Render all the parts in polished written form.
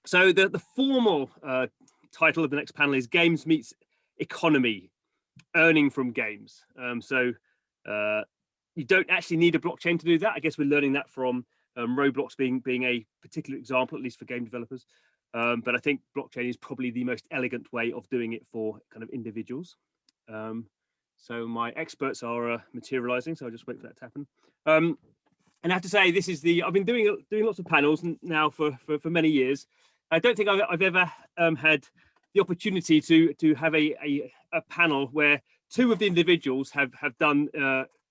So the formal title of the next panel is Games Meets Economy, Earning from Games. So you don't actually need a blockchain to do that. I guess we're learning that from Roblox being a particular example, at least for game developers. But I think blockchain is probably the most elegant way of doing it for kind of individuals. So my experts are materializing, so I'll just wait for that to happen. And I have to say, this is I've been doing lots of panels now for many years. I don't think I've ever had the opportunity to have a panel where two of the individuals have done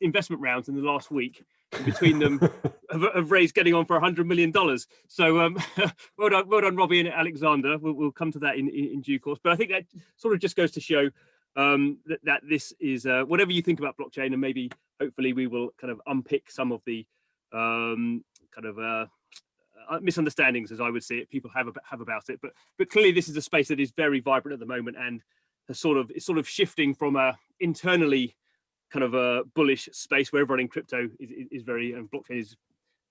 investment rounds in the last week. And between them have raised getting on for $100 million. So well done, Robby and Aleksander. We'll come to that in due course. But I think that sort of just goes to show that this is whatever you think about blockchain, and maybe hopefully we will kind of unpick some of the misunderstandings, as I would see it, people have about it. But clearly this is a space that is very vibrant at the moment, and it's sort of shifting from a internally kind of a bullish space where everyone in crypto is very, and blockchain is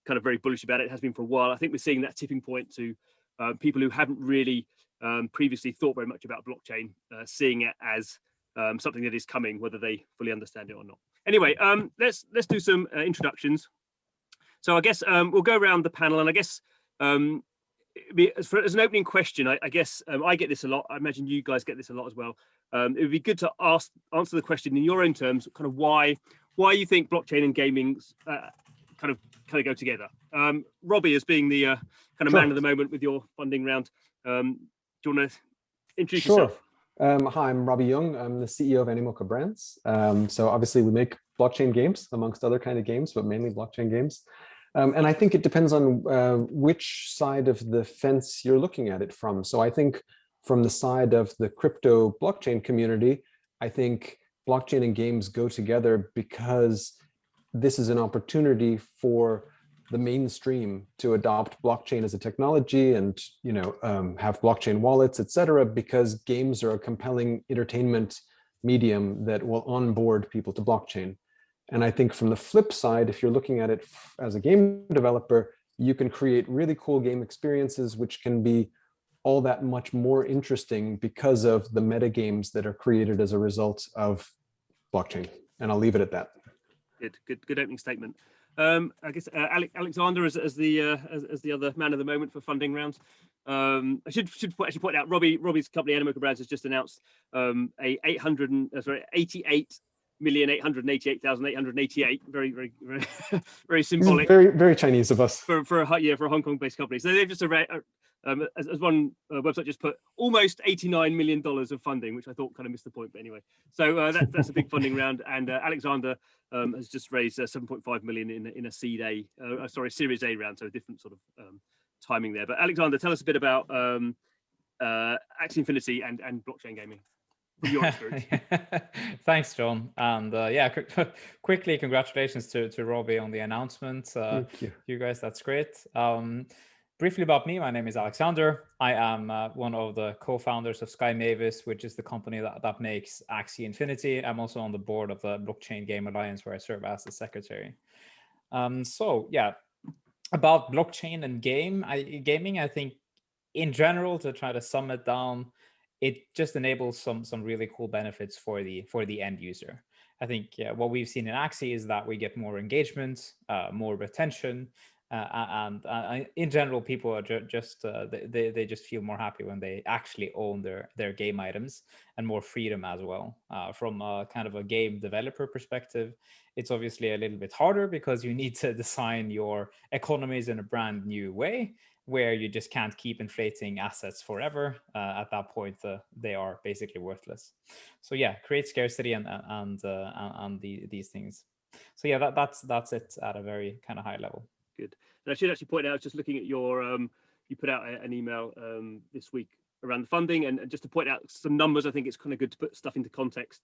kind of very bullish about it. It has been for a while. I think we're seeing that tipping point to people who haven't really previously thought very much about blockchain, seeing it as something that is coming, whether they fully understand it or not. Anyway, let's do some introductions. So I guess we'll go around the panel, and I guess as an opening question, I guess I get this a lot. I imagine you guys get this a lot as well. It would be good to answer the question in your own terms, kind of why you think blockchain and gaming kind of go together. Robby, as being the kind of man of the moment with your funding round, do you want to introduce yourself? Hi, I'm Robby Young. I'm the CEO of Animoca brands. So obviously we make blockchain games amongst other kind of games, but mainly blockchain games. And I think it depends on which side of the fence you're looking at it from. So I think from the side of the crypto blockchain community, I think blockchain and games go together because this is an opportunity for the mainstream to adopt blockchain as a technology and have blockchain wallets, etc., because games are a compelling entertainment medium that will onboard people to blockchain. And I think from the flip side, if you're looking at it as a game developer, you can create really cool game experiences, which can be all that much more interesting because of the meta games that are created as a result of blockchain. And I'll leave it at that. Good opening statement. I guess Aleksander as the other man of the moment for funding rounds. I should actually point out Robby's company Animoca Brands has just announced a 88,888,888. Very symbolic. Very Chinese of us for a Hong Kong-based company. So they've just as one website just put, almost $89 million of funding, which I thought kind of missed the point. But anyway, so that's a big funding round, and Aleksander has just raised 7.5 million in a Series A round, so a different sort of timing there. But Aleksander, tell us a bit about Axie Infinity and blockchain gaming from your experience. Thanks, John. And quickly, congratulations to Robby on the announcement. Thank you. You guys, that's great. Briefly about me, my name is Aleksander. I am one of the co-founders of SkyMavis, which is the company that makes Axie Infinity. I'm also on the board of the Blockchain Game Alliance, where I serve as the secretary. About blockchain and gaming, I think in general, to try to sum it down, it just enables some really cool benefits for the end user. I think what we've seen in Axie is that we get more engagement, more retention, and in general, people are they just feel more happy when they actually own their game items, and more freedom as well. From a kind of a game developer perspective, it's obviously a little bit harder because you need to design your economies in a brand new way, where you just can't keep inflating assets forever. At that point, they are basically worthless. So create scarcity and these things. So that's it at a very kind of high level. Good. And I should actually point out, just looking at your, you put out an email this week around the funding, and just to point out some numbers, I think it's kind of good to put stuff into context.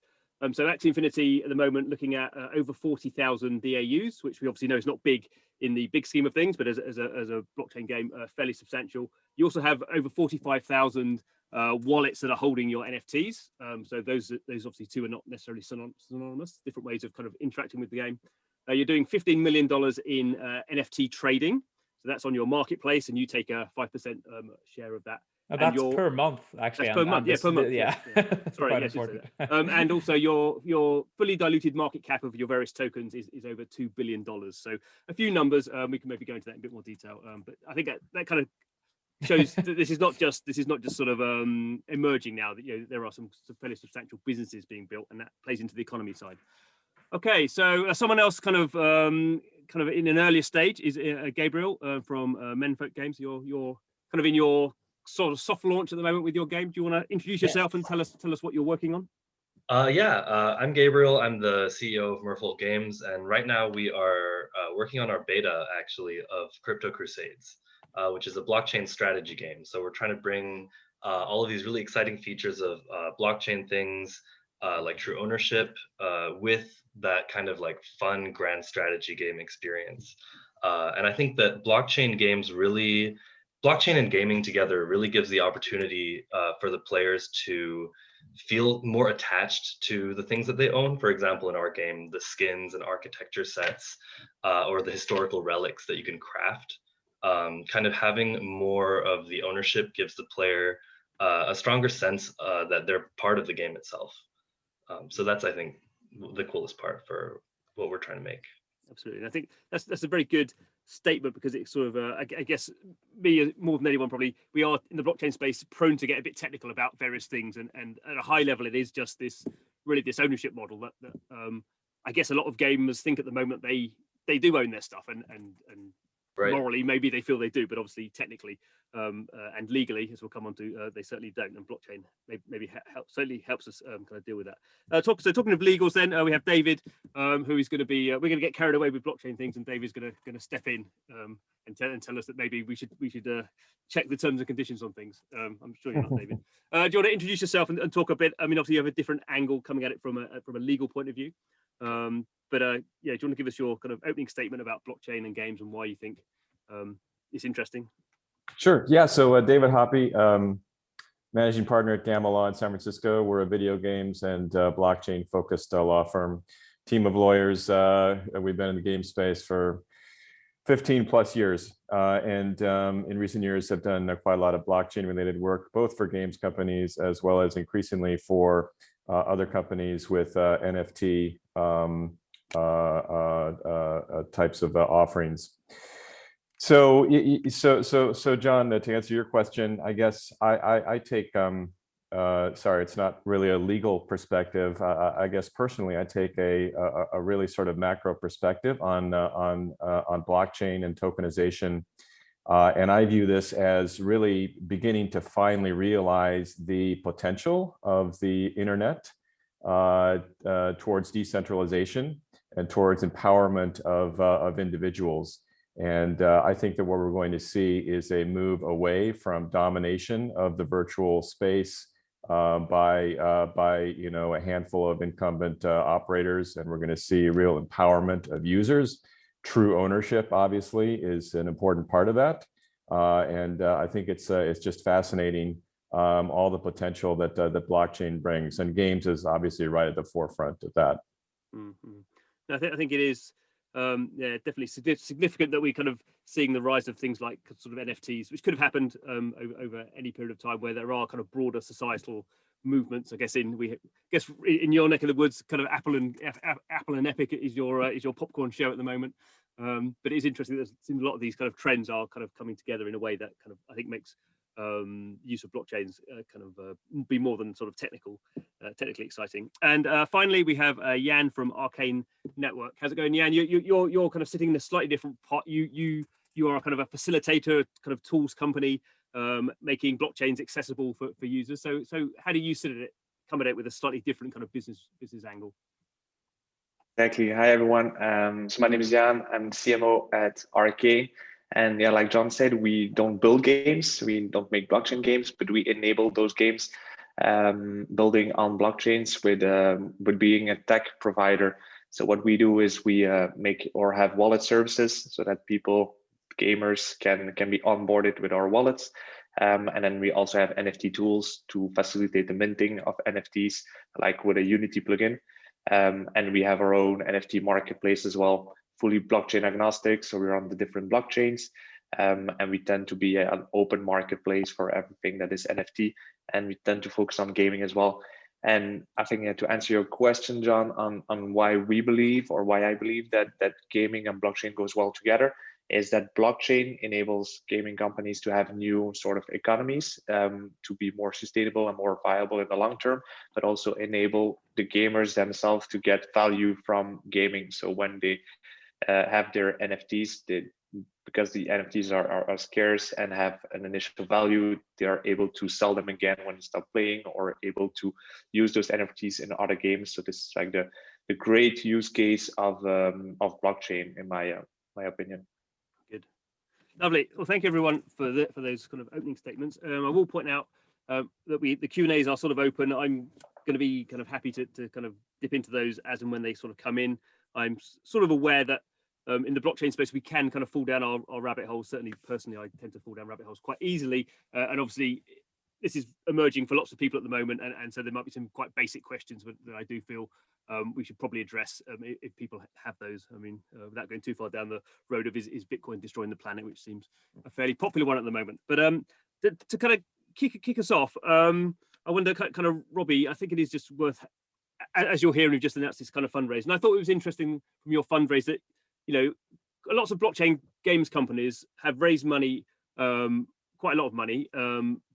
So Axie Infinity at the moment looking at over 40,000 DAUs, which we obviously know is not big in the big scheme of things, but as a blockchain game, fairly substantial. You also have over 45,000 wallets that are holding your NFTs. So those obviously two are not necessarily synonymous, different ways of kind of interacting with the game. You're doing $15 million in NFT trading. So that's on your marketplace, and you take a 5% share of that. And that's per month, actually. That's per month, yeah, per month. Yeah. Sorry, yes, and also your fully diluted market cap of your various tokens is over $2 billion. So a few numbers, we can maybe go into that in a bit more detail. But I think that kind of shows that this is not just sort of emerging now. That there are some fairly substantial businesses being built, and that plays into the economy side. Okay, so someone else kind of in an earlier stage is Gabriel from Merfolk Games. You're kind of in your sort of soft launch at the moment with your game. Do you want to introduce yourself and tell us what you're working on? I'm Gabriel. I'm the CEO of Merfolk Games, and right now we are working on our beta actually of Crypto Crusades, which is a blockchain strategy game. So we're trying to bring all of these really exciting features of blockchain things like true ownership with that kind of like fun grand strategy game experience. And I think that blockchain and gaming together really gives the opportunity for the players to feel more attached to the things that they own. For example, in our game, the skins and architecture sets or the historical relics that you can craft. Kind of having more of the ownership gives the player a stronger sense that they're part of the game itself. So that's, I think, the coolest part for what we're trying to make. Absolutely. And I think that's a very good statement, because it's sort of, I guess, me more than anyone probably, we are in the blockchain space prone to get a bit technical about various things. And at a high level, it is just this ownership model that I guess a lot of gamers think at the moment they do own their stuff, and right. Morally, maybe they feel they do, but obviously technically and legally, as we'll come on to, they certainly don't. And blockchain maybe certainly helps us kind of deal with that. So talking of legals, then we have David, who is going to be. We're going to get carried away with blockchain things, and David's going to step in and tell us that maybe we should check the terms and conditions on things. I'm sure you're not, David. Do you want to introduce yourself and talk a bit? I mean, obviously you have a different angle coming at it from a legal point of view. But do you want to give us your kind of opening statement about blockchain and games and why you think it's interesting? Sure. Yeah. So David Hoppe, managing partner at Gamma Law in San Francisco. We're a video games and blockchain focused law firm, team of lawyers. We've been in the game space for 15 plus years, and in recent years have done quite a lot of blockchain related work, both for games companies as well as increasingly for other companies with NFT types of offerings. So John, to answer your question, I guess I take sorry, it's not really a legal perspective. I guess personally, I take a really sort of macro perspective on blockchain and tokenization, and I view this as really beginning to finally realize the potential of the internet towards decentralization and towards empowerment of individuals. And I think that what we're going to see is a move away from domination of the virtual space by a handful of incumbent operators, and we're going to see real empowerment of users. True ownership, obviously, is an important part of that, and I think it's just fascinating, all the potential that blockchain brings, and games is obviously right at the forefront of that. Mm-hmm. I think it is. Definitely significant that we kind of seeing the rise of things like sort of NFTs, which could have happened over any period of time, where there are kind of broader societal movements. I guess in your neck of the woods, kind of Apple and Epic is your popcorn show at the moment. But it is interesting that a lot of these kind of trends are kind of coming together in a way that kind of I think makes use of blockchains kind of be more than sort of technically exciting. And finally, we have Jan from Arkane Network. How's it going, Jan? You're kind of sitting in a slightly different part. You are kind of a facilitator, kind of tools company, making blockchains accessible for users. So how do you come at it with a slightly different kind of business angle? Exactly. Hi, everyone. So my name is Jan. I'm CMO at Arkane. And yeah, like John said, we don't build games. We don't make blockchain games, but we enable those games building on blockchains with being a tech provider. So what we do is we make or have wallet services so that gamers can be onboarded with our wallets. And then we also have NFT tools to facilitate the minting of NFTs, like with a Unity plugin. And we have our own NFT marketplace as well, fully blockchain agnostic. So we're on the different blockchains. and we tend to be an open marketplace for everything that is NFT, and we tend to focus on gaming as well. And I think to answer your question, John, on why we believe, or why I believe that gaming and blockchain goes well together, is that blockchain enables gaming companies to have new sort of economies, to be more sustainable and more viable in the long term, but also enable the gamers themselves to get value from gaming. So when they have their NFTs, because the NFTs are scarce and have an initial value, they are able to sell them again when they stop playing, or able to use those NFTs in other games. So this is like the great use case of blockchain, in my opinion. Good, lovely. Well, thank you everyone for those kind of opening statements. I will point out that the Q&As are sort of open. I'm going to be kind of happy to kind of dip into those as and when they sort of come in. I'm sort of aware that in the blockchain space, we can kind of fall down our rabbit holes. Certainly, personally, I tend to fall down rabbit holes quite easily. And obviously, this is emerging for lots of people at the moment. And so there might be some quite basic questions that I do feel we should probably address if people have those. I mean, without going too far down the road of is Bitcoin destroying the planet, which seems a fairly popular one at the moment. But to kind of kick us off, I wonder, kind of, Robby, I think it is just worth, as you're hearing, we've just announced this kind of fundraise. And I thought it was interesting from your fundraise that, you know, lots of blockchain games companies have raised money, quite a lot of money,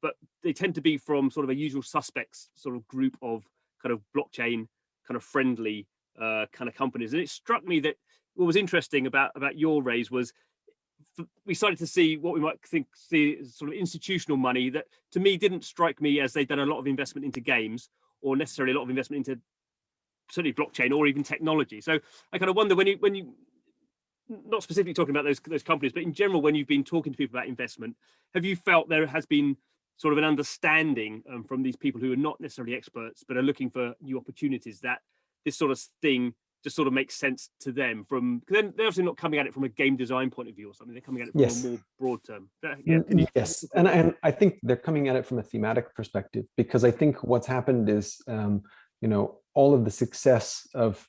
but they tend to be from sort of a usual suspects sort of group of kind of blockchain kind of friendly kind of companies. And it struck me that what was interesting about your raise was we started to see what we might see as sort of institutional money that to me didn't strike me as they'd done a lot of investment into games, or necessarily a lot of investment into certainly blockchain or even technology. So I kind of wonder, when you not specifically talking about those companies, but in general, when you've been talking to people about investment, have you felt there has been sort of an understanding from these people who are not necessarily experts, but are looking for new opportunities, that this sort of thing just sort of makes sense to them? Because they're obviously not coming at it from a game design point of view or something. They're coming at it from a more broad term. Yes, and I think they're coming at it from a thematic perspective, because I think what's happened is, you know, all of the success of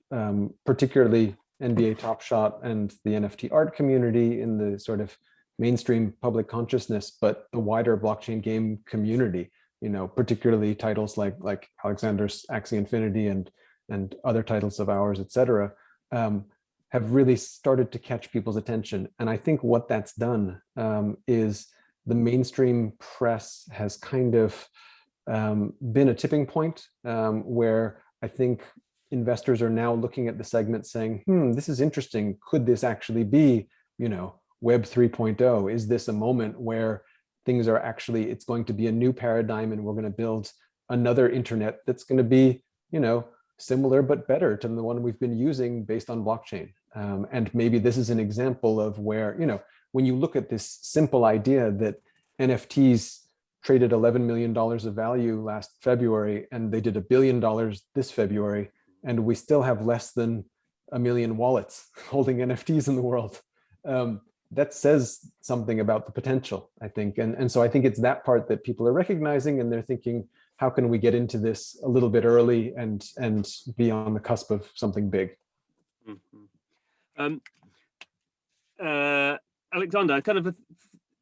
particularly NBA Top Shot and the NFT art community in the sort of mainstream public consciousness, but the wider blockchain game community, you know, particularly titles like Aleksander's Axie Infinity and other titles of ours, etc., have really started to catch people's attention. And I think what that's done is the mainstream press has kind of been a tipping point where I think investors are now looking at the segment saying, this is interesting. Could this actually be, you know, Web 3.0? Is this a moment where things are actually, it's going to be a new paradigm and we're going to build another internet that's going to be, you know, similar but better to the one we've been using based on blockchain? And maybe this is an example of where, you know, when you look at this simple idea that NFTs traded $11 million of value last February, and they did $1 billion this February, and we still have less than 1 million wallets holding NFTs in the world. That says something about the potential, I think. And so I think it's that part that people are recognizing, and they're thinking, how can we get into this a little bit early and be on the cusp of something big? Aleksander, I kind of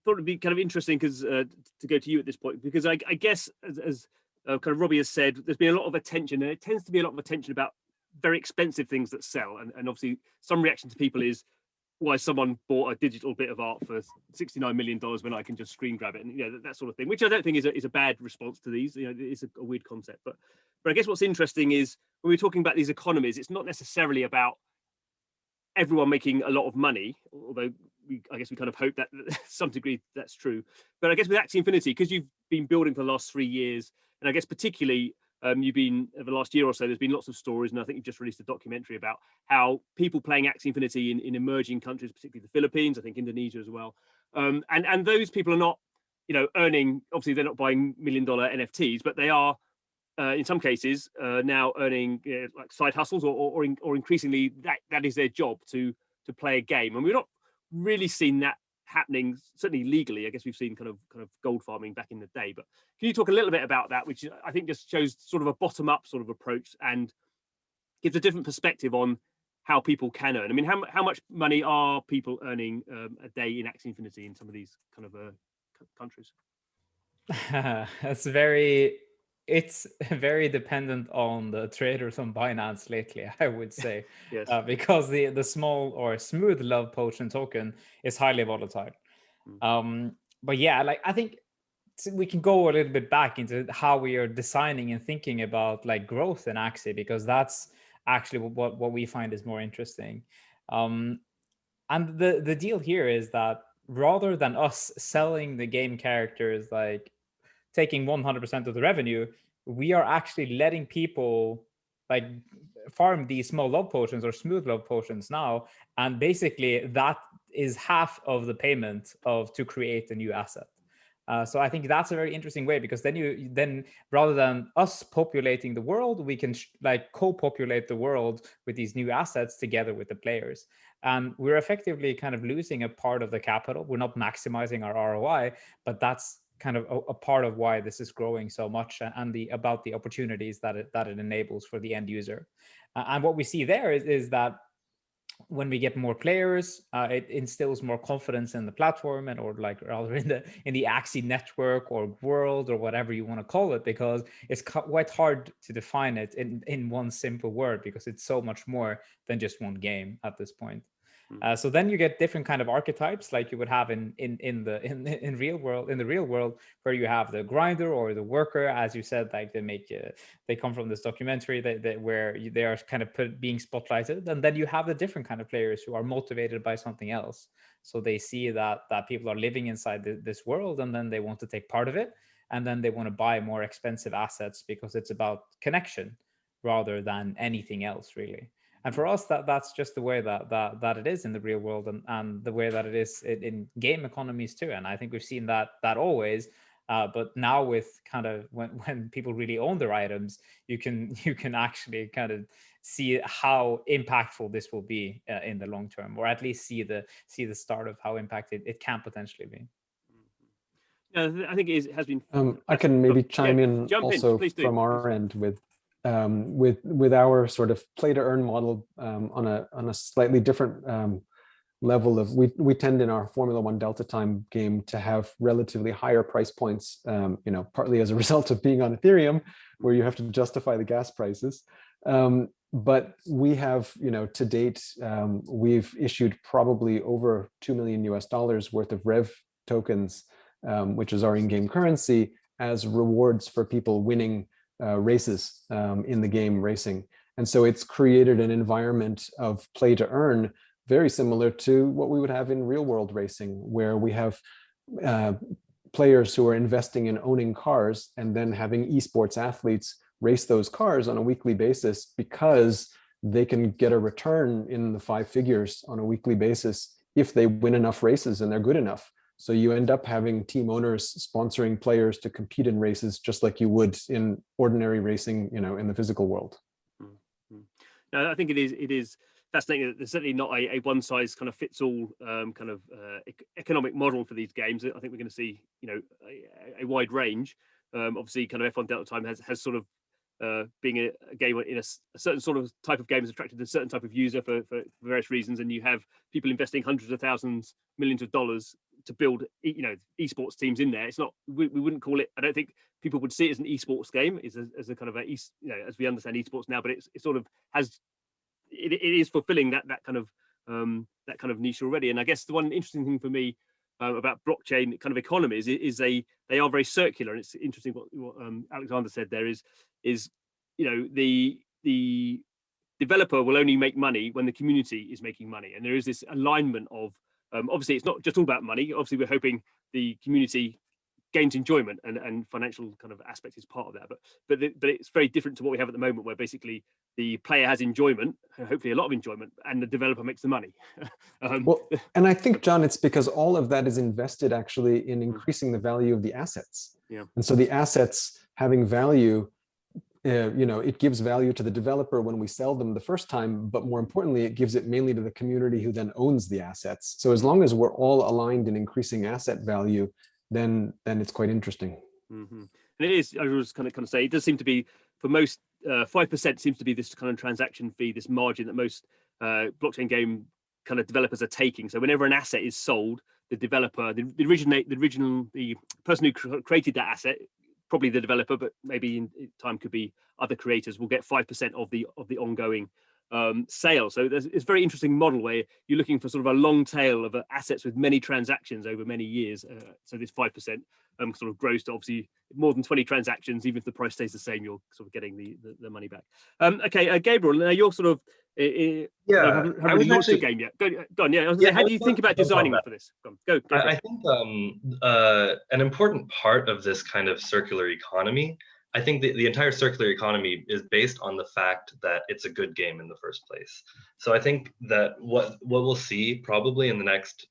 thought it'd be kind of interesting to go to you at this point, because I guess as kind of Robby has said, there's been a lot of attention, and it tends to be a lot of attention about very expensive things that sell. And obviously some reaction to people is, why someone bought a digital bit of art for $69 million when I can just screen grab it, and you know, that sort of thing, which I don't think is a bad response to these. You know, it's a weird concept, but I guess what's interesting is when we're talking about these economies, it's not necessarily about everyone making a lot of money, although I guess we kind of hope that to some degree that's true. But I guess with Axie Infinity, because you've been building for the last 3 years, and I guess particularly you've been, over the last year or so, there's been lots of stories, and I think you've just released a documentary about how people playing Axie Infinity in emerging countries, particularly the Philippines, I think Indonesia as well, and those people are not, you know, earning, obviously they're not buying $1 million NFTs, but they are in some cases now earning like side hustles, or increasingly that is their job to play a game. And we've not really seen that happening, certainly legally. I guess we've seen kind of gold farming back in the day, but can you talk a little bit about that, which I think just shows sort of a bottom-up sort of approach and gives a different perspective on how people can earn. I mean, how much money are people earning a day in Axie Infinity in some of these kind of countries? It's very dependent on the traders on Binance lately, I would say. Yes. Because the small or smooth love potion token is highly volatile. But yeah, like I think we can go a little bit back into how we are designing and thinking about like growth in Axie, because that's actually what we find is more interesting. And the deal here is that rather than us selling the game characters, like taking 100% of the revenue, we are actually letting people like farm these small love potions or smooth love potions now, and basically that is half of the payment to create a new asset. So I think that's a very interesting way, because then rather than us populating the world, we can like co-populate the world with these new assets together with the players. And we're effectively kind of losing a part of the capital. We're not maximizing our ROI, but that's kind of a part of why this is growing so much, and about the opportunities that it enables for the end user. And what we see there is that when we get more players, it instills more confidence in the platform, and or like rather in the Axie network or world or whatever you want to call it, because it's quite hard to define it in one simple word, because it's so much more than just one game at this point. So then you get different kind of archetypes, like you would have in the real world, where you have the grinder or the worker, as you said, like they come from this documentary where they are kind of being spotlighted, and then you have the different kind of players who are motivated by something else. So they see that people are living inside this world, and then they want to take part of it, and then they want to buy more expensive assets because it's about connection rather than anything else, really. And for us, that's just the way that it is in the real world, and the way that it is in game economies too. And I think we've seen that always, but now with kind of when people really own their items, you can actually kind of see how impactful this will be in the long term, or at least see the start of how impacted it can potentially be. Yeah, I think it has been. I can maybe chime in jump also in, from our end with our sort of play to earn model on a slightly different level of we tend in our Formula One Delta Time game to have relatively higher price points, partly as a result of being on Ethereum, where you have to justify the gas prices. But we have, to date, we've issued probably over $2 million worth of Rev tokens, which is our in-game currency, as rewards for people winning races in the game racing. And so it's created an environment of play to earn very similar to what we would have in real world racing, where we have players who are investing in owning cars and then having esports athletes race those cars on a weekly basis, because they can get a return in the 5 figures on a weekly basis if they win enough races and they're good enough. So you end up having team owners sponsoring players to compete in races just like you would in ordinary racing, in the physical world. No, I think it is fascinating that there's certainly not a one size kind of fits all economic model for these games. I think we're going to see, a wide range. Obviously, kind of F1 Delta Time has sort of being a game in a certain sort of type of game is attracted to a certain type of user for various reasons, and you have people investing hundreds of thousands, millions of dollars to build esports teams in there. It's not, we wouldn't call it, I don't think people would see it as an esports game, as a kind of as we understand esports now, but it sort of has it is fulfilling that kind of niche already. And I guess the one interesting thing for me about blockchain kind of economies is they are very circular, and it's interesting what Aleksander said there is the developer will only make money when the community is making money, and there is this alignment of obviously it's not just all about money. Obviously we're hoping the community gains enjoyment, and financial kind of aspect is part of that, but it's very different to what we have at the moment, where basically the player has enjoyment, hopefully a lot of enjoyment, and the developer makes the money. Well, and I think, John, it's because all of that is invested actually in increasing the value of the assets. Yeah. And so the assets having value, it gives value to the developer when we sell them the first time, but more importantly, it gives it mainly to the community who then owns the assets. So as long as we're all aligned in increasing asset value, then it's quite interesting. Mm-hmm. And it is, I was kind of say, it does seem to be, for most, 5% seems to be this kind of transaction fee, this margin that most blockchain game kind of developers are taking. So whenever an asset is sold, the developer, the person who created that asset, probably the developer, but maybe in time could be other creators, will get 5% of the ongoing sale. So it's a very interesting model where you're looking for sort of a long tail of assets with many transactions over many years. So this 5% sort of grows to obviously more than 20 transactions. Even if the price stays the same, you're sort of getting the money back. Okay, Gabriel, now you're sort of haven't really launched the game yet. Go on. Yeah, how do you think about designing for this? Go. I think an important part of this kind of circular economy, I think the entire circular economy is based on the fact that it's a good game in the first place. So I think that what we'll see probably in the next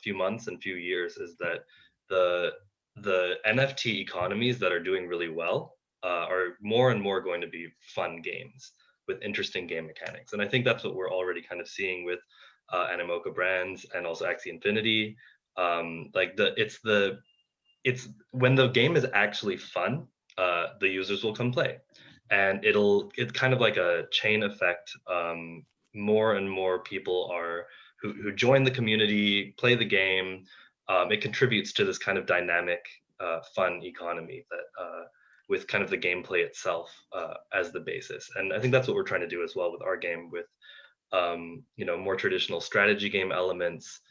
few months and few years is that the NFT economies that are doing really well are more and more going to be fun games with interesting game mechanics. And I think that's what we're already kind of seeing with Animoca brands and also Axie Infinity. It's when the game is actually fun, the users will come play, and it's kind of like a chain effect. More and more people who join the community, play the game. It contributes to this kind of dynamic, fun economy that with kind of the gameplay itself as the basis. And I think that's what we're trying to do as well with our game, with more traditional strategy game elements,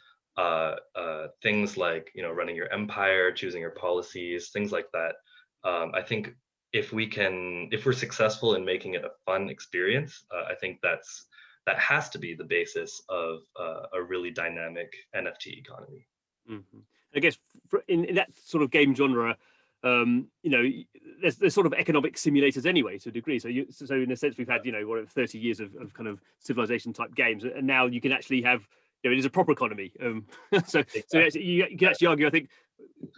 things like running your empire, choosing your policies, things like that. I think if we're successful in making it a fun experience, I think that has to be the basis of a really dynamic NFT economy. Mm-hmm. I guess in that sort of game genre, there's sort of economic simulators anyway to a degree. So in a sense, we've had 30 years of kind of civilization type games, and now you can actually have it is a proper economy. So you can actually argue, I think,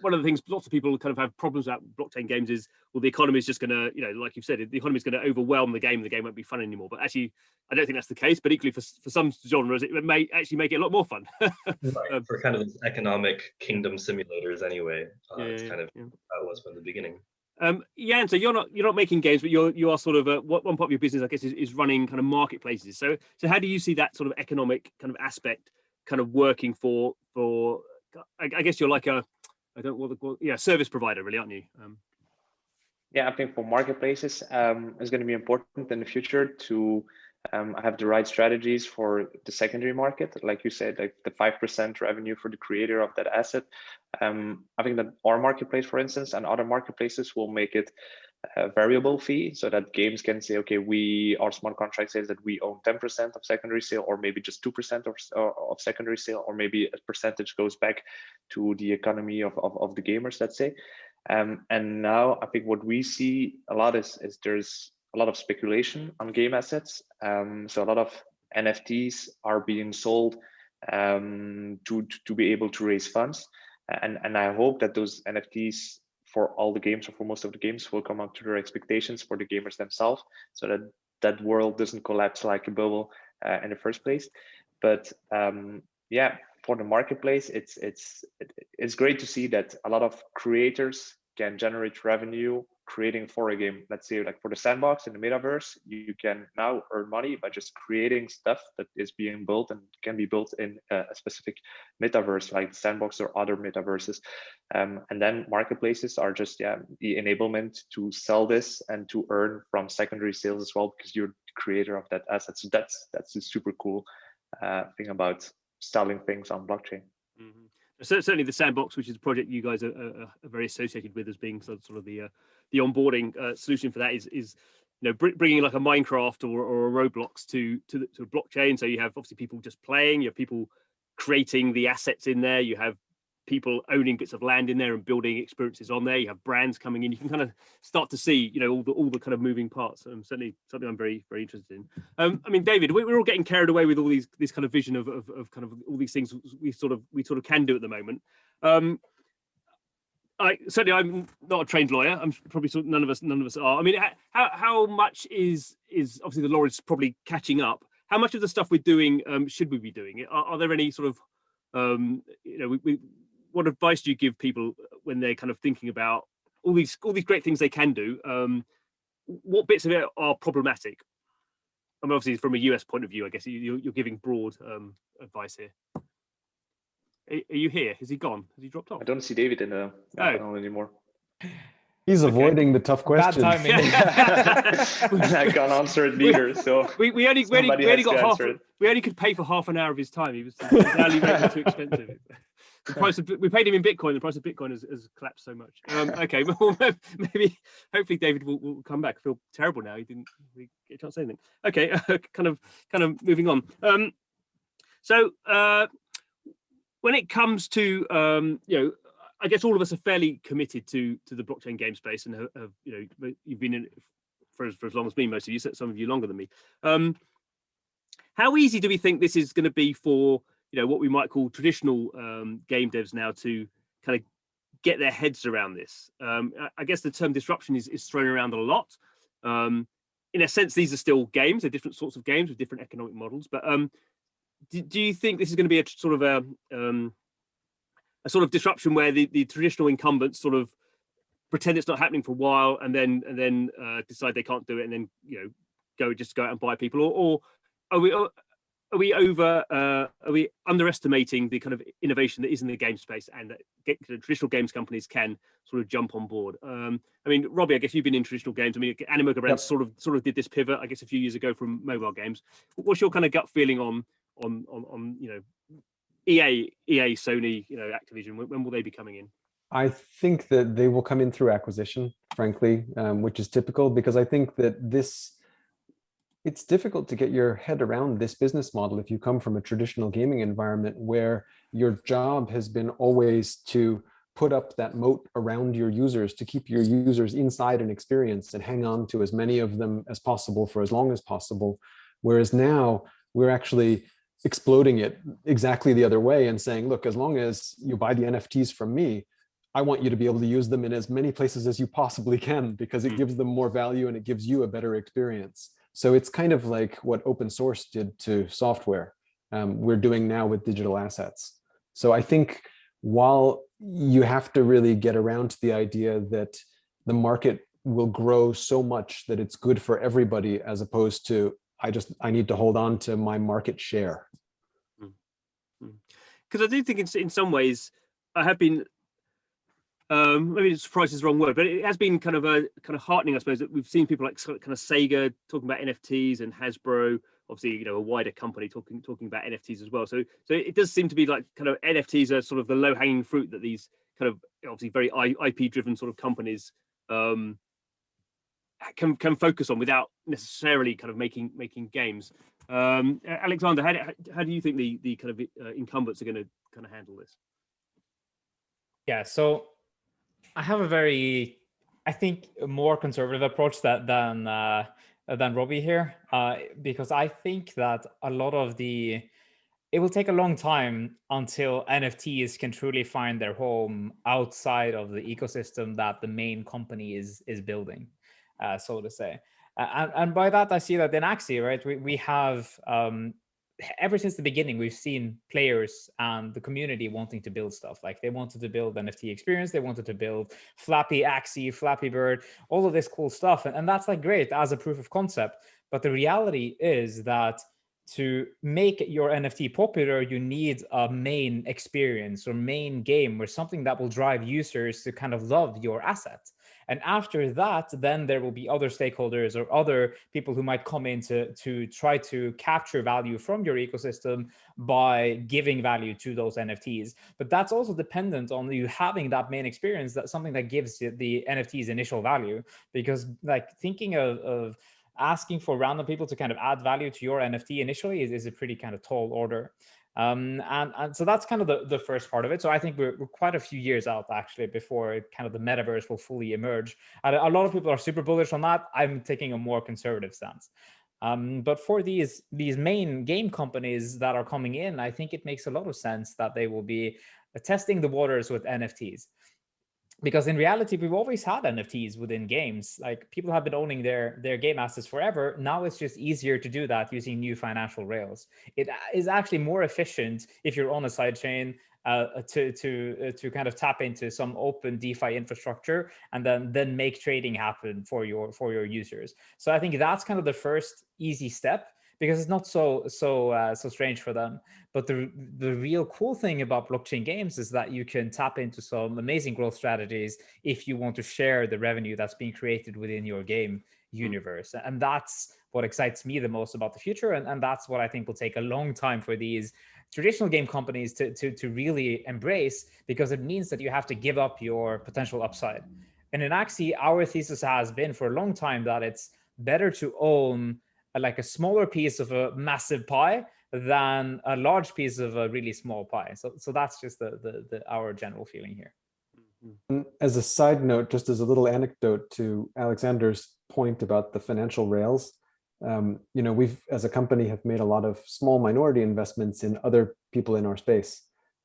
one of the things lots of people kind of have problems about blockchain games is, well, the economy is just going to, like you've said, the economy is going to overwhelm the game. The game won't be fun anymore. But actually, I don't think that's the case. But equally, for some genres, it may actually make it a lot more fun. Right. For kind of economic kingdom simulators, anyway, it's kind of how it was from the beginning. And so you're not making games, but you are sort of one part of your business, I guess, is running kind of marketplaces. So how do you see that sort of economic kind of aspect kind of working for? I guess you're like service provider, really, aren't you? I think for marketplaces, it's going to be important in the future to have the right strategies for the secondary market. Like you said, like the 5% revenue for the creator of that asset. I think that our marketplace, for instance, and other marketplaces will make it a variable fee, so that games can say, okay, our smart contract says that we own 10% of secondary sale, or maybe just 2% of secondary sale, or maybe a percentage goes back to the economy of the gamers, let's say. And now I think what we see a lot is there's a lot of speculation on game assets. So a lot of NFTs are being sold to be able to raise funds. And I hope that those NFTs for all the games, or for most of the games, will come up to their expectations for the gamers themselves, so that world doesn't collapse like a bubble in the first place. But for the marketplace, it's great to see that a lot of creators can generate revenue creating for a game. Let's say, like for the Sandbox in the Metaverse, you can now earn money by just creating stuff that is being built and can be built in a specific Metaverse, like Sandbox or other Metaverses. And then marketplaces are just the enablement to sell this and to earn from secondary sales as well, because you're the creator of that asset. So that's a super cool thing about selling things on blockchain. Mm-hmm. So certainly the Sandbox, which is a project you guys are very associated with as being sort of the onboarding solution for that, is bringing like a Minecraft or a Roblox to a blockchain. So you have obviously people just playing, you have people creating the assets in there, you have people owning bits of land in there and building experiences on there, you have brands coming in. You can kind of start to see all the kind of moving parts. Certainly something I'm very, very interested in. I mean, David, we're all getting carried away with all this kind of vision of kind of all these things we sort of can do at the moment. I'm not a trained lawyer. I'm probably none of us are. I mean, how much is obviously the law is probably catching up. How much of the stuff we're doing should we be doing? Are there any sort of what advice do you give people when they're kind of thinking about all these great things they can do? What bits of it are problematic? I mean, obviously from a US point of view, I guess you're giving broad advice here. Are you here? Has he gone? Has he dropped off? I don't see David in the panel anymore. He's avoiding the tough questions. Bad timing. I can't answer it neither. So we only got half. We only could pay for half an hour of his time. His hourly rate was too expensive. The price of, we paid him in Bitcoin. The price of Bitcoin has collapsed so much. Okay, well, maybe hopefully David will come back. I feel terrible now. He didn't really get a chance to say anything. Okay, kind of moving on. So when it comes to I guess all of us are fairly committed to the blockchain game space, and have you've been in it for as long as me, most of you, some of you longer than me. How easy do we think this is going to be for what we might call traditional game devs now to kind of get their heads around this? I guess the term disruption is thrown around a lot. In a sense, these are still games. They're different sorts of games with different economic models. But do you think this is going to be a sort of disruption where the traditional incumbents sort of pretend it's not happening for a while and then decide they can't do it and then go out and buy people, or are we underestimating the kind of innovation that is in the game space and that traditional games companies can sort of jump on board? I mean, Robby, I guess you've been in traditional games. I mean, Animoca brands sort of did this pivot, I guess, a few years ago from mobile games. What's your kind of gut feeling on EA, Sony, Activision? When will they be coming in? I think that they will come in through acquisition, frankly, which is typical, because I think that it's difficult to get your head around this business model if you come from a traditional gaming environment where your job has been always to put up that moat around your users, to keep your users inside an experience and hang on to as many of them as possible for as long as possible. Whereas now we're actually exploding it exactly the other way and saying, look, as long as you buy the NFTs from me, I want you to be able to use them in as many places as you possibly can, because it gives them more value and it gives you a better experience. So it's kind of like what open source did to software, we're doing now with digital assets. So I think while you have to really get around to the idea that the market will grow so much that it's good for everybody, as opposed to I need to hold on to my market share. Because I do think in some ways I have been, maybe surprised is the wrong word, but it has been kind of heartening, I suppose, that we've seen people like kind of Sega talking about NFTs and Hasbro, obviously, a wider company talking about NFTs as well. So it does seem to be like kind of NFTs are sort of the low hanging fruit that these kind of obviously very IP driven sort of companies can focus on without necessarily kind of making games. Aleksander, how do you think the kind of incumbents are going to kind of handle this? Yeah, so I have a very, I think, a more conservative approach than Robby here, because I think that a lot of it will take a long time until NFTs can truly find their home outside of the ecosystem that the main company is building, so to say. And by that, I see that in Axie, right, we have, ever since the beginning, we've seen players and the community wanting to build stuff. Like they wanted to build NFT experience, they wanted to build Flappy Axie, Flappy Bird, all of this cool stuff. And that's like great as a proof of concept. But the reality is that to make your NFT popular, you need a main experience or main game or something that will drive users to kind of love your asset. And after that, then there will be other stakeholders or other people who might come in to try to capture value from your ecosystem by giving value to those NFTs. But that's also dependent on you having that main experience, that's something that gives the NFTs initial value. Because like thinking of asking for random people to kind of add value to your NFT initially is a pretty kind of tall order. And so that's kind of the first part of it. So I think we're quite a few years out actually before kind of the metaverse will fully emerge. And a lot of people are super bullish on that. I'm taking a more conservative stance. But for these main game companies that are coming in, I think it makes a lot of sense that they will be testing the waters with NFTs. Because in reality, we've always had NFTs within games. Like people have been owning their game assets forever. Now it's just easier to do that using new financial rails. It is actually more efficient if you're on a sidechain to kind of tap into some open DeFi infrastructure and then make trading happen for your users. So I think that's kind of the first easy step, because it's not so strange for them. But the real cool thing about blockchain games is that you can tap into some amazing growth strategies if you want to share the revenue that's being created within your game universe. And that's what excites me the most about the future. And that's what I think will take a long time for these traditional game companies to really embrace, because it means that you have to give up your potential upside. And in Axie, our thesis has been for a long time that it's better to own like a smaller piece of a massive pie than a large piece of a really small pie. So that's just our general feeling here. As a side note, just as a little anecdote to Aleksander's point about the financial rails, we've as a company have made a lot of small minority investments in other people in our space.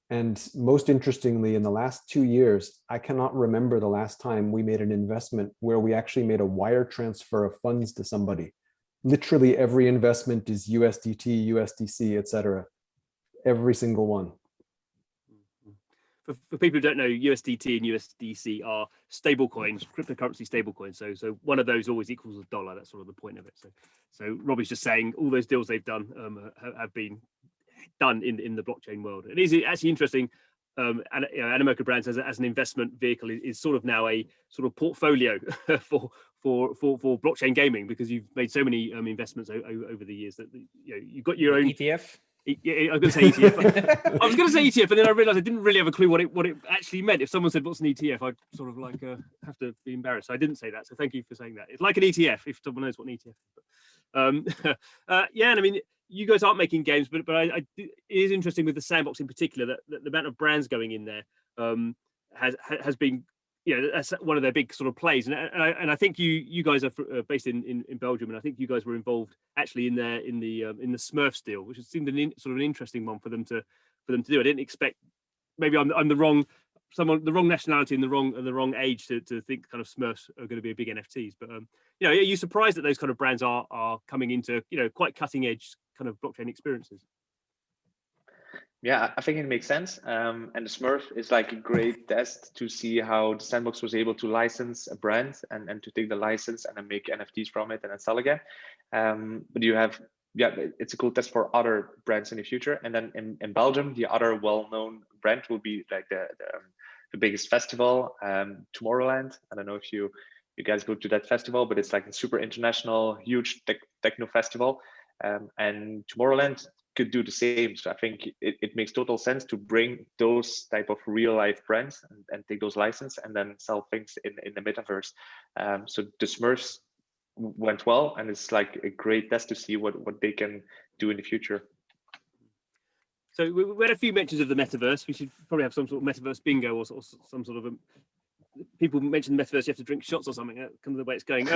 And most interestingly, in the last 2 years, I cannot remember the last time we made an investment where we actually made a wire transfer of funds to somebody. Literally every investment is USDT, USDC, etc. Every single one. For people who don't know, USDT and USDC are stablecoins, cryptocurrency stablecoins. So one of those always equals a dollar. That's sort of the point of it. So Robby's just saying all those deals they've done have been done in the blockchain world. It is actually interesting. And Animoca Brands as an investment vehicle is sort of now a sort of portfolio for blockchain gaming, because you've made so many investments over the years that you've got your own ETF. Yeah, I was going to say ETF. I was going to say ETF, and then I realised I didn't really have a clue what it actually meant. If someone said, "What's an ETF?" I'd sort of like have to be embarrassed. So I didn't say that. So thank you for saying that. It's like an ETF, if someone knows what an ETF is. But, yeah, and I mean, you guys aren't making games, but it is interesting with the Sandbox in particular that the amount of brands going in there has been. That's one of their big sort of plays, and I think you guys are based in Belgium, and I think you guys were involved actually in the Smurfs deal, which seemed sort of an interesting one for them to do. I didn't expect, maybe I'm the wrong nationality and the wrong age to think kind of Smurfs are going to be a big NFTs, but are you surprised that those kind of brands are coming into quite cutting edge kind of blockchain experiences? Yeah, I think it makes sense. And the Smurf is like a great test to see how the Sandbox was able to license a brand and to take the license and then make NFTs from it and then sell again. But you have, it's a cool test for other brands in the future. And then in Belgium, the other well-known brand will be like the biggest festival, Tomorrowland. I don't know if you guys go to that festival, but it's like a super international, huge techno festival. And Tomorrowland could do the same. So I think it makes total sense to bring those type of real life brands and take those license and then sell things in the metaverse. So the Smurfs went well, and it's like a great test to see what they can do in the future. So we had a few mentions of the metaverse. We should probably have some sort of metaverse bingo or some sort of people mention the metaverse, you have to drink shots or something. That's kind of the way it's going.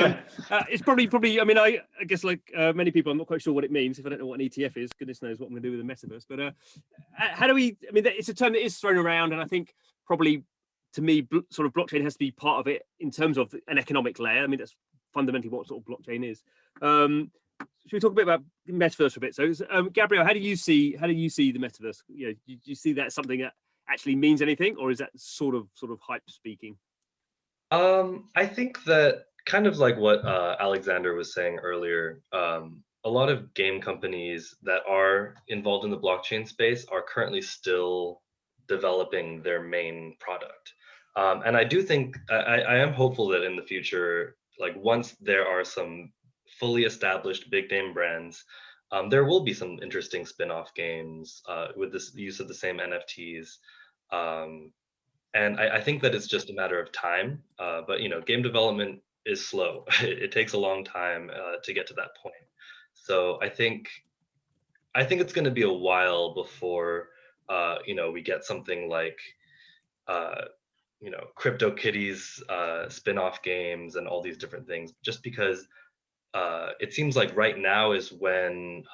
It's probably. I mean, I guess like many people, I'm not quite sure what it means. If I don't know what an ETF is, goodness knows what I'm going to do with the metaverse. But how do we? I mean, it's a term that is thrown around, and I think probably to me, sort of blockchain has to be part of it in terms of an economic layer. I mean, that's fundamentally what sort of blockchain is. Should we talk a bit about metaverse for a bit? So, Gabriel, how do you see the metaverse? Do you see that as something that actually means anything, or is that sort of hype speaking? I think that kind of like what Aleksander was saying earlier, a lot of game companies that are involved in the blockchain space are currently still developing their main product. And I do think, I am hopeful that in the future, like once there are some fully established big name brands, there will be some interesting spin-off games with this use of the same NFTs. And I think that it's just a matter of time, but game development is slow. It takes a long time to get to that point. So I think it's going to be a while before we get something like CryptoKitties spin-off games and all these different things, just because it seems like right now is when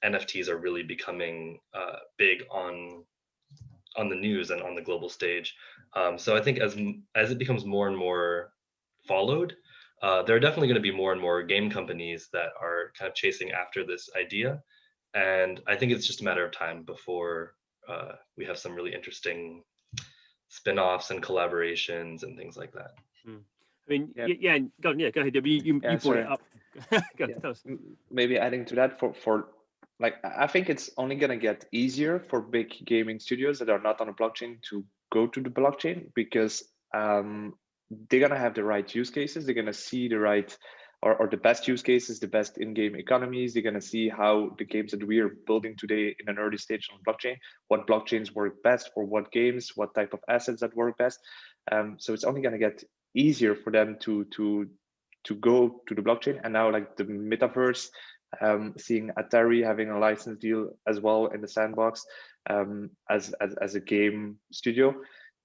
NFTs are really becoming big on the news and on the global stage. So I think as it becomes more and more followed, there are definitely going to be more and more game companies that are kind of chasing after this idea. And I think it's just a matter of time before we have some really interesting spin-offs and collaborations and things like that. I mean, Yeah. yeah, go on, go ahead, Debbie. You brought sorry. it up. Go, Yeah. tell us. Maybe adding to that, for like, I think it's only gonna get easier for big gaming studios that are not on a blockchain to go to the blockchain, because they're gonna have the right use cases. They're gonna see the right or the best use cases, the best in-game economies. They're gonna see how the games that we are building today in an early stage on blockchain, what blockchains work best for what games, what type of assets that work best. So it's only gonna get easier for them to go to the blockchain. And now, like the metaverse, seeing Atari having a license deal as well in the Sandbox, as a game studio,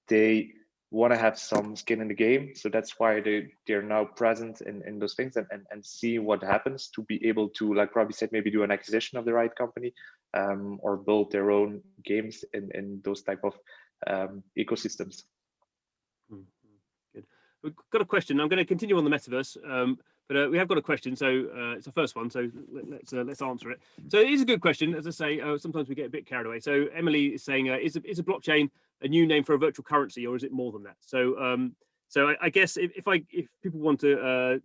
they want to have some skin in the game. So that's why they're now present in those things and see what happens, to be able to, like Robby said, maybe do an acquisition of the right company, or build their own games in those type of ecosystems. Good. We've got a question. I'm going to continue on the metaverse, but we have got a question. So it's the first one. So let's answer it. So it is a good question. As I say, sometimes we get a bit carried away. So Emily is saying, is a blockchain a new name for a virtual currency, or is it more than that? So so I guess if people want to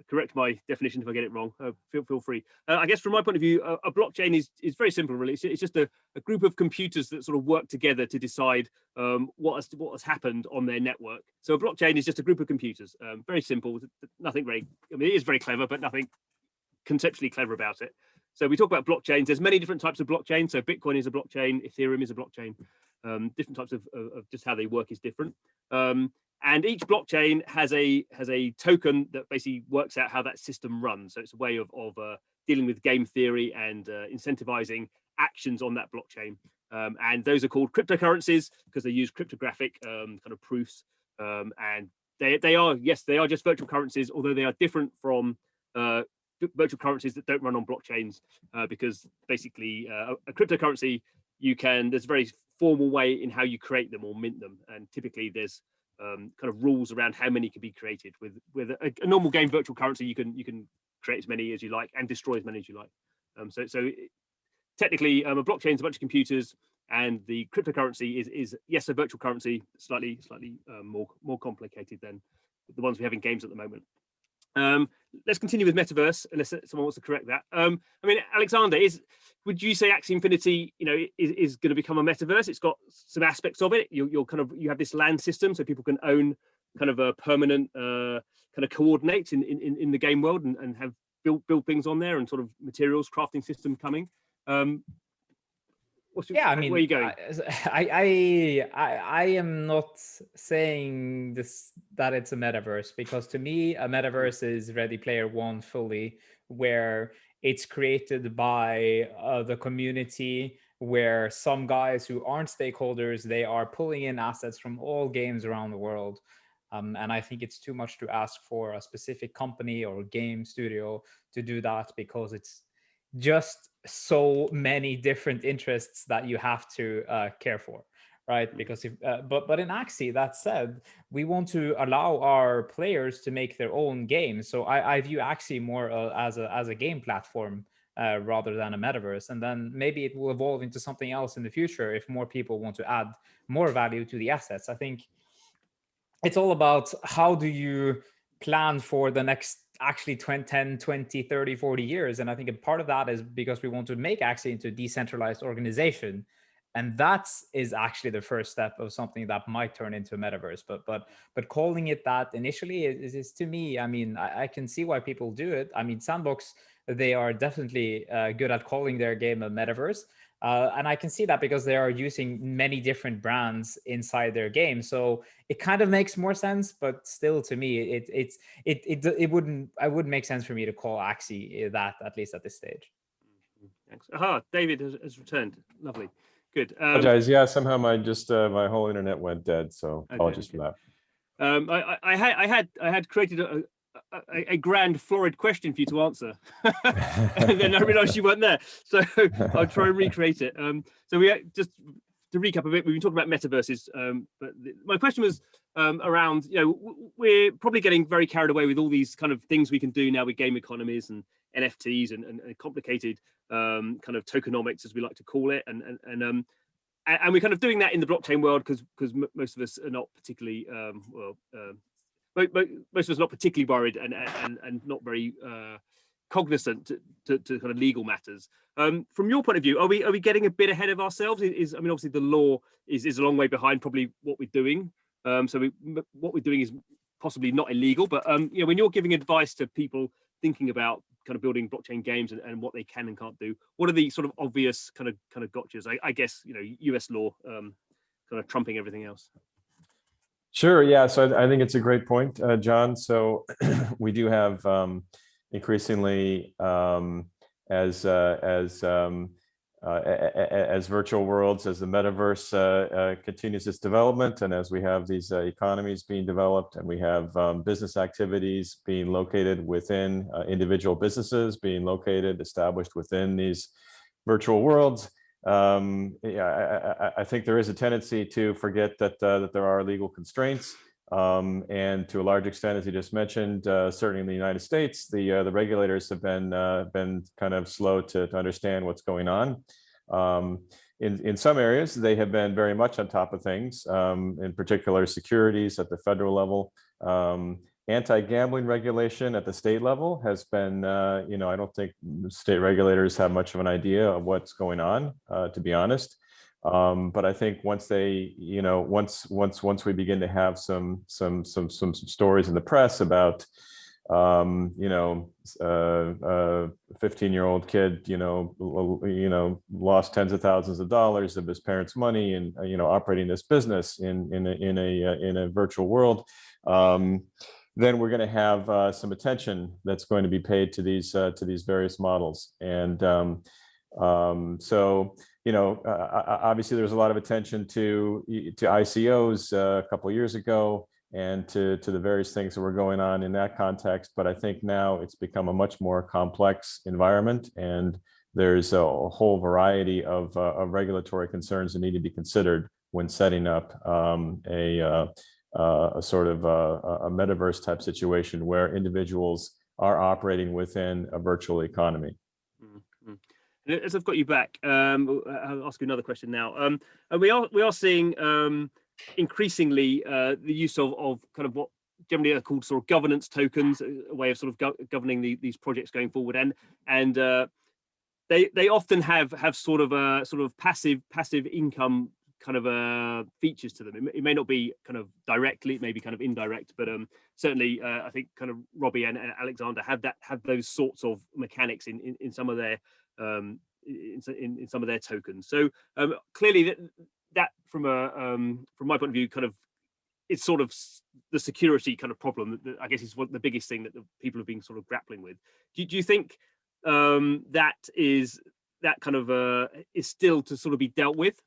correct my definition if I get it wrong, feel free. I guess from my point of view, a blockchain is very simple, really. It's just a group of computers that sort of work together to decide what has happened on their network. So a blockchain is just a group of computers. Very simple, nothing very, I mean, it is very clever, but nothing conceptually clever about it. So we talk about blockchains. There's many different types of blockchain. So Bitcoin is a blockchain, Ethereum is a blockchain. Different types of just how they work is different. And each blockchain has a token that basically works out how that system runs. So it's a way of dealing with game theory and incentivizing actions on that blockchain. And those are called cryptocurrencies because they use cryptographic kind of proofs. And they are just virtual currencies, although they are different from virtual currencies that don't run on blockchains, because basically a cryptocurrency, there's a very formal way in how you create them or mint them, and typically there's kind of rules around how many can be created. With a normal game virtual currency, you can create as many as you like and destroy as many as you like. So technically, a blockchain is a bunch of computers, and the cryptocurrency is yes, a virtual currency, slightly more complicated than the ones we have in games at the moment. Let's continue with Metaverse, unless someone wants to correct that. I mean, Aleksander, would you say Axie Infinity, is going to become a metaverse? It's got some aspects of it. You have this land system, so people can own kind of a permanent kind of coordinates in the game world and have build things on there, and sort of materials crafting system coming. Yeah, I mean, where are you going? I am not saying that it's a metaverse, because to me a metaverse is Ready Player One fully, where it's created by the community, where some guys who aren't stakeholders, they are pulling in assets from all games around the world. And I think it's too much to ask for a specific company or game studio to do that, because it's just so many different interests that you have to care for, right? Because but in Axie, that said, we want to allow our players to make their own games. So I view Axie more as a game platform rather than a metaverse, and then maybe it will evolve into something else in the future if more people want to add more value to the assets. I think it's all about how do you plan for the next actually 10, 20, 30, 40 years. And I think a part of that is because we want to make Axie into a decentralized organization. And that is actually the first step of something that might turn into a metaverse. But calling it that initially is to me, I mean, I can see why people do it. I mean, Sandbox, they are definitely good at calling their game a metaverse. And I can see that because they are using many different brands inside their game. So it kind of makes more sense, but still to me, it wouldn't make sense for me to call Axie that, at least at this stage. Thanks. Aha, David has returned. Lovely. Good. Apologize. Yeah, somehow my whole internet went dead, so apologies for that. I had created a grand florid question for you to answer, and then I realized you weren't there, so I'll try and recreate it. So we just to recap a bit, we've been talking about metaverses, but my question was around, we're probably getting very carried away with all these kind of things we can do now with game economies and NFTs and complicated kind of tokenomics, as we like to call it, and we're kind of doing that in the blockchain world because most of us are not particularly most of us are not particularly worried and not very cognizant to kind of legal matters. From your point of view, are we getting a bit ahead of ourselves? I mean, obviously the law is a long way behind probably what we're doing. So what we're doing is possibly not illegal, but you know, when you're giving advice to people thinking about kind of building blockchain games and what they can and can't do, what are the sort of obvious kind of gotchas? I guess, you know, US law kind of trumping everything else. Sure. Yeah. So I think it's a great point, John. So we do have increasingly as virtual worlds, as the metaverse continues its development, and as we have these economies being developed, and we have business activities being located within individual businesses, being located, established within these virtual worlds. Yeah, I think there is a tendency to forget that there are legal constraints. And to a large extent, as you just mentioned, certainly in the United States, the regulators have been kind of slow to understand what's going on. In some areas, they have been very much on top of things, in particular securities at the federal level. Anti-gambling regulation at the state level has been, you know, I don't think state regulators have much of an idea of what's going on, to be honest. But I think once they, you know, once we begin to have some stories in the press about, you know, a 15-year-old kid, you know, lost tens of thousands of dollars of his parents' money and, you know, operating this business in a virtual world, then we're going to have some attention that's going to be paid to these various models. And so, you know, obviously there was a lot of attention to ICOs a couple of years ago, and to the various things that were going on in that context. But I think now it's become a much more complex environment, and there's a whole variety of regulatory concerns that need to be considered when setting up a sort of a metaverse type situation where individuals are operating within a virtual economy. Mm-hmm. As I've got you back, I'll ask you another question now. And we are seeing increasingly the use of kind of what generally are called sort of governance tokens, a way of sort of governing these projects going forward, and they often have sort of passive income kind of features to them. It may not be kind of directly, it may be kind of indirect, but certainly I think kind of Robby and Aleksander have those sorts of mechanics in some of their in some of their tokens. So clearly that from my point of view, kind of it's sort of the security kind of problem that I guess is the biggest thing that the people have been sort of grappling with. Do you think that kind of is still to sort of be dealt with?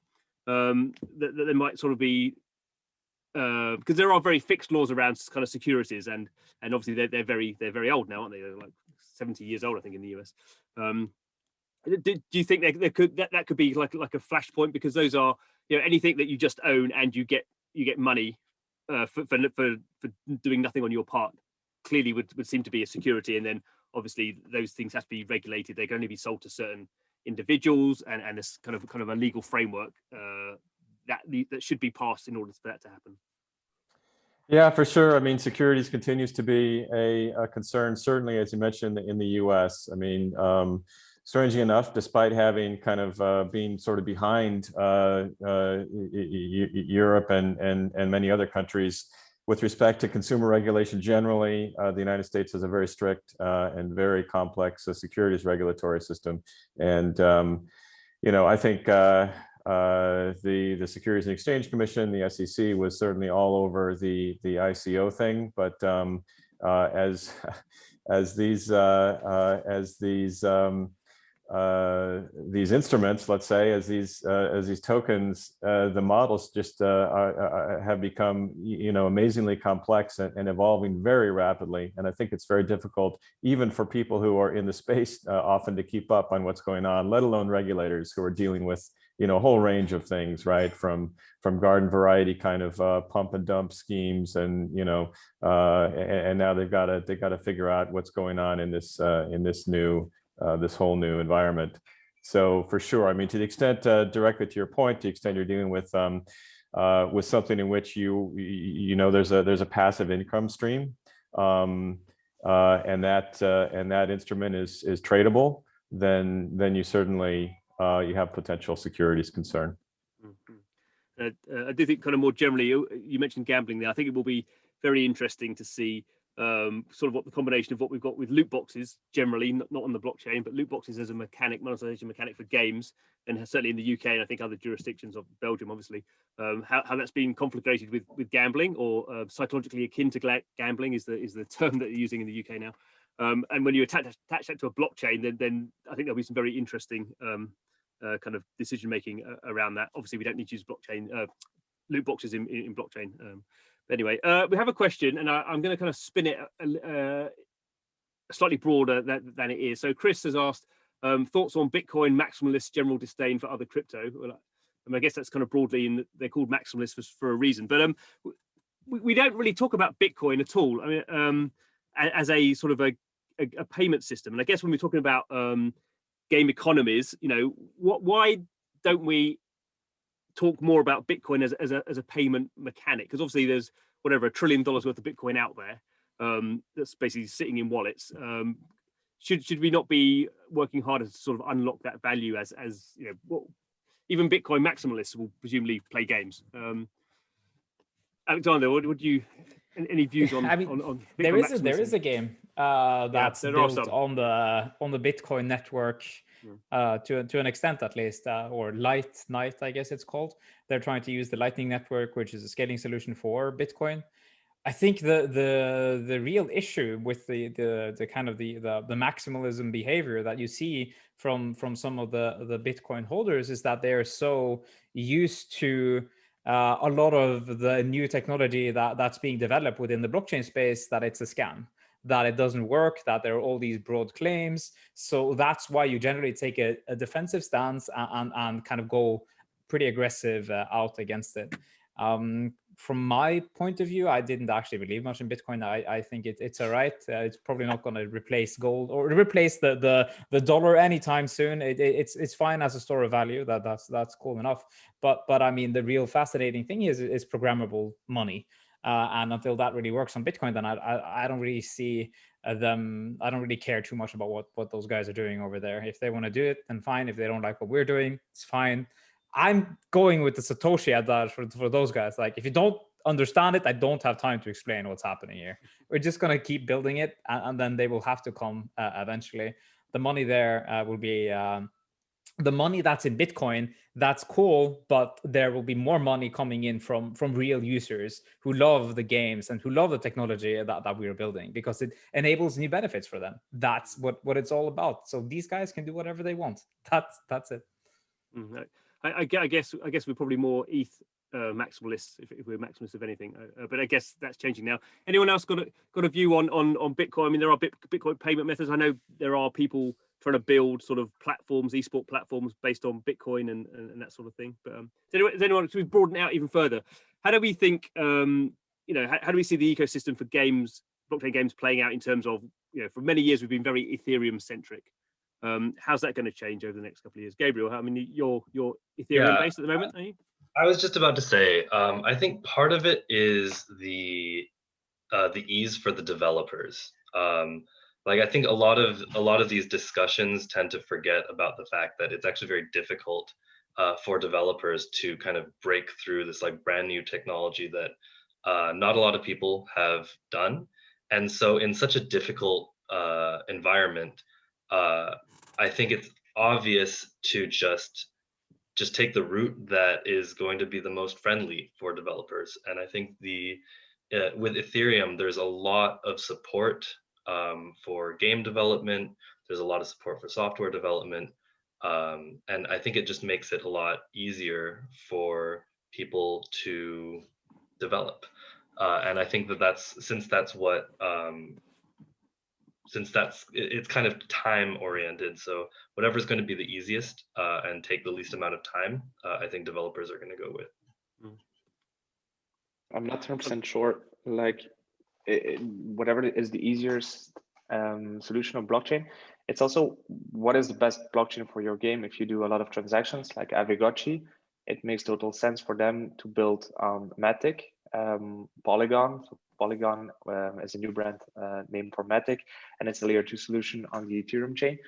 That there might sort of be because there are very fixed laws around kind of securities, and obviously they're very old now, aren't they? They're like 70 years old, I think, in the US. Do you think that could be like a flashpoint, because those are, you know, anything that you just own and you get money for doing nothing on your part clearly would seem to be a security, and then obviously those things have to be regulated. They can only be sold to certain individuals, and this kind of a legal framework that should be passed in order for that to happen. Yeah, for sure. I mean, securities continues to be a concern, certainly, as you mentioned, in the US. I mean, strangely enough, despite having kind of being sort of behind Europe and many other countries with respect to consumer regulation generally, the United States has a very strict and very complex securities regulatory system. And, you know, I think the Securities and Exchange Commission, the SEC, was certainly all over the ICO thing. But as these instruments, let's say, as these tokens, the models just have become, you know, amazingly complex and evolving very rapidly. And I think it's very difficult, even for people who are in the space, often to keep up on what's going on, let alone regulators who are dealing with a whole range of things, right? From garden variety kind of pump and dump schemes, and and now they've got to figure out what's going on in this this whole new environment. So for sure, I mean, to the extent, directly to your point, to the extent you're dealing with something in which there's a passive income stream, and that instrument is tradable, then you certainly you have potential securities concern. I do think kind of more generally, you mentioned gambling there. I think it will be very interesting to see sort of what the combination of what we've got with loot boxes generally, not on the blockchain, but loot boxes as a monetization mechanic for games, and certainly in the UK and I think other jurisdictions of Belgium, obviously, how that's been conflagrated with gambling, or psychologically akin to gambling is the term that they're using in the UK now. And when you attach that to a blockchain, then I think there'll be some very interesting kind of decision making around that. Obviously, we don't need to use blockchain loot boxes in blockchain. Anyway, we have a question, and I'm going to kind of spin it slightly broader than it is. So Chris has asked thoughts on Bitcoin maximalists' general disdain for other crypto. Well, I guess that's kind of broadly, they're called maximalists for a reason. But we don't really talk about Bitcoin at all. I mean, as a sort of a payment system. And I guess when we're talking about game economies, why don't we talk more about Bitcoin as a payment mechanic? Because obviously there's whatever $1 trillion worth of Bitcoin out there that's basically sitting in wallets. Should we not be working harder to sort of unlock that value as even Bitcoin maximalists will presumably play games? Aleksander, what do you, any views on? I mean, on there Bitcoin is a game that's built on the Bitcoin network. To an extent, at least, or Lightning, I guess it's called. They're trying to use the Lightning Network, which is a scaling solution for Bitcoin. I think the real issue with the kind of the maximalism behavior that you see from some of the Bitcoin holders is that they're so used to a lot of the new technology that's being developed within the blockchain space that it's a scam, that it doesn't work, that there are all these broad claims. So that's why you generally take a defensive stance and kind of go pretty aggressive out against it. From my point of view, I didn't actually believe much in Bitcoin. I think it's all right. It's probably not going to replace gold or replace the dollar anytime soon. It's fine as a store of value. That's cool enough. But I mean, the real fascinating thing is programmable money. And until that really works on Bitcoin, then I don't really see them. I don't really care too much about what those guys are doing over there. If they want to do it, then fine. If they don't like what we're doing, it's fine. I'm going with the Satoshi adage for those guys. Like, if you don't understand it, I don't have time to explain what's happening here. We're just going to keep building it, and then they will have to come eventually. The money there will be the money that's in Bitcoin. That's cool, but there will be more money coming in from real users who love the games and who love the technology that we're building, because it enables new benefits for them. That's what it's all about. So these guys can do whatever they want. That's it. Mm-hmm. I guess we're probably more ETH maximalists if we're maximalists of anything, but I guess that's changing now. Anyone else got a view on Bitcoin? I mean, there are Bitcoin payment methods. I know there are people trying to build sort of platforms, esport platforms based on Bitcoin and that sort of thing. But does anyone, should we broaden it out even further? How do we think? How do we see the ecosystem for games, blockchain games, playing out in terms of, for many years we've been very Ethereum centric. How's that going to change over the next couple of years? Gabriel, I mean, you're Ethereum based at the moment, are you? I was just about to say, I think part of it is the ease for the developers. Like, I think a lot of these discussions tend to forget about the fact that it's actually very difficult for developers to kind of break through this like brand new technology that not a lot of people have done. And so in such a difficult environment, I think it's obvious to just take the route that is going to be the most friendly for developers. And I think with Ethereum, there's a lot of support for game development. There's a lot of support for software development. And I think it just makes it a lot easier for people to develop. And I think that's what since it's kind of time oriented. So whatever's going to be the easiest and take the least amount of time, I think developers are going to go with. I'm not 100% sure. Like, whatever is the easiest solution of blockchain, it's also what is the best blockchain for your game. If you do a lot of transactions like Aavegotchi, it makes total sense for them to build on Matic, Polygon. So Polygon is a new brand name for Matic, and it's a layer 2 solution on the Ethereum chain.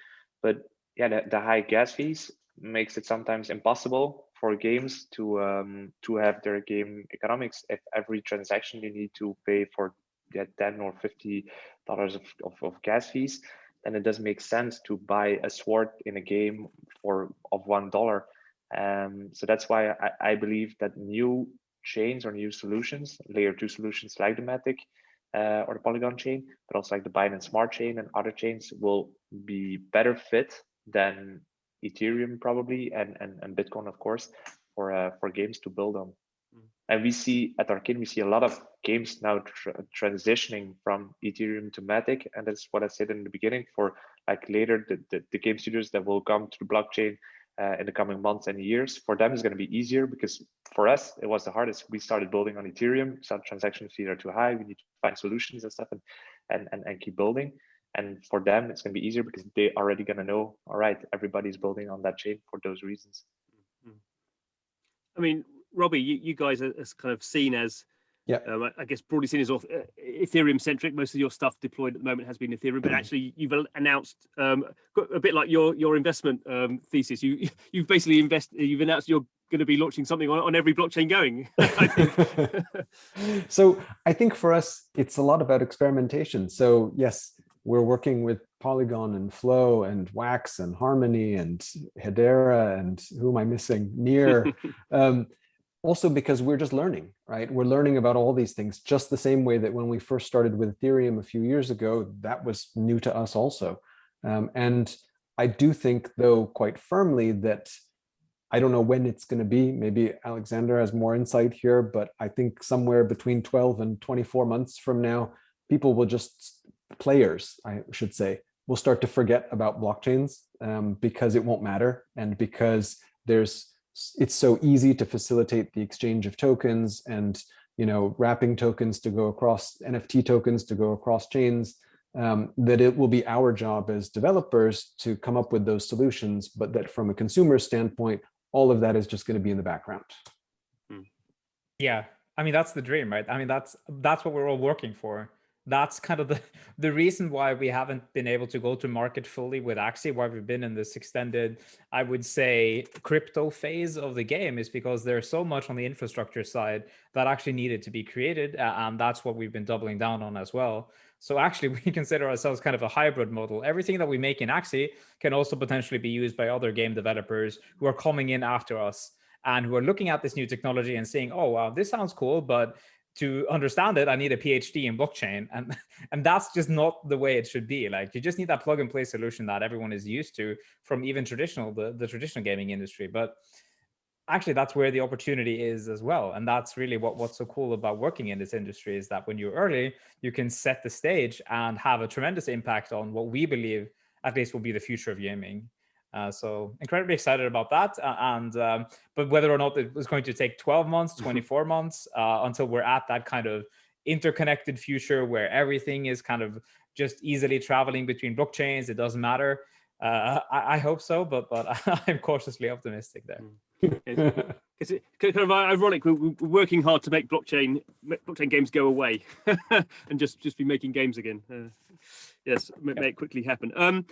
But yeah, the high gas fees makes it sometimes impossible for games to have their game economics. If every transaction you need to pay for $10 or $50 of gas fees, then it doesn't make sense to buy a sword in a game of $1. So that's why I believe that new chains or new solutions, layer 2 solutions like the Matic or the Polygon chain, but also like the Binance Smart Chain and other chains, will be better fit than Ethereum probably and Bitcoin, of course, for games to build on. And we see at Arkane, we see a lot of games now transitioning from Ethereum to Matic, and that's what I said in the beginning. For like later, the game studios that will come to the blockchain in the coming months and years, for them it's going to be easier, because for us it was the hardest. We started building on Ethereum, some transaction fees are too high. We need to find solutions and stuff, and keep building. And for them, it's going to be easier because they already going to know, all right, everybody's building on that chain for those reasons. I mean, Robby, you guys are kind of seen as, I guess, broadly seen as Ethereum centric. Most of your stuff deployed at the moment has been Ethereum, but actually you've announced a bit like your investment thesis. You've basically you've announced you're going to be launching something on every blockchain going, I think. So I think for us, it's a lot about experimentation. So yes, we're working with Polygon and Flow and Wax and Harmony and Hedera and who am I missing? Near. Also because we're just learning, right? We're learning about all these things just the same way that when we first started with Ethereum a few years ago, that was new to us also. And I do think, though, quite firmly that I don't know when it's going to be. Maybe Aleksander has more insight here, but I think somewhere between 12 and 24 months from now, people will players, I should say, will start to forget about blockchains because it won't matter, and because it's so easy to facilitate the exchange of tokens and wrapping tokens to go across, NFT tokens to go across chains, that it will be our job as developers to come up with those solutions, but that from a consumer standpoint, all of that is just going to be in the background. Yeah, I mean, that's the dream, right? I mean, that's what we're all working for. That's kind of the reason why we haven't been able to go to market fully with Axie, why we've been in this extended, I would say, crypto phase of the game, is because there's so much on the infrastructure side that actually needed to be created. And that's what we've been doubling down on as well. So actually, we consider ourselves kind of a hybrid model. Everything that we make in Axie can also potentially be used by other game developers who are coming in after us and who are looking at this new technology and saying, oh, wow, this sounds cool, but to understand it, I need a PhD in blockchain. And that's just not the way it should be. Like, you just need that plug and play solution that everyone is used to from even the traditional gaming industry. But actually, that's where the opportunity is as well. And that's really what's so cool about working in this industry, is that when you're early, you can set the stage and have a tremendous impact on what we believe at least will be the future of gaming. So incredibly excited about that. But whether or not it was going to take 12 months, 24 months until we're at that kind of interconnected future where everything is kind of just easily traveling between blockchains, it doesn't matter. I hope so, but I'm cautiously optimistic there. It's kind of ironic. We're working hard to make blockchain games go away and just be making games again. Yes, make it quickly happen.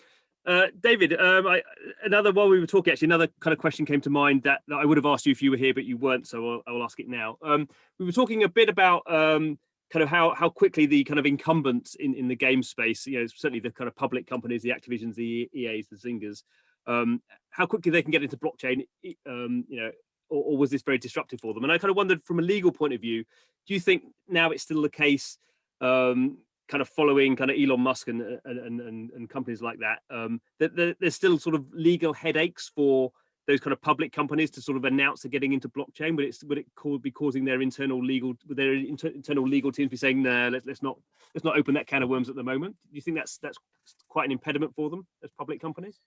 David, while we were talking, actually, another kind of question came to mind that I would have asked you if you were here, but you weren't, so I will ask it now. We were talking a bit about kind of how quickly the kind of incumbents in the game space, certainly the kind of public companies, the Activisions, the EAs, the Zyngas, how quickly they can get into blockchain, or was this very disruptive for them? And I kind of wondered, from a legal point of view, do you think now it's still the case, kind of following kind of Elon Musk and companies like that, that there's still sort of legal headaches for those kind of public companies to sort of announce they're getting into blockchain? Would it be causing their internal legal teams be saying, no, let's not open that can of worms at the moment? Do you think that's quite an impediment for them as public companies?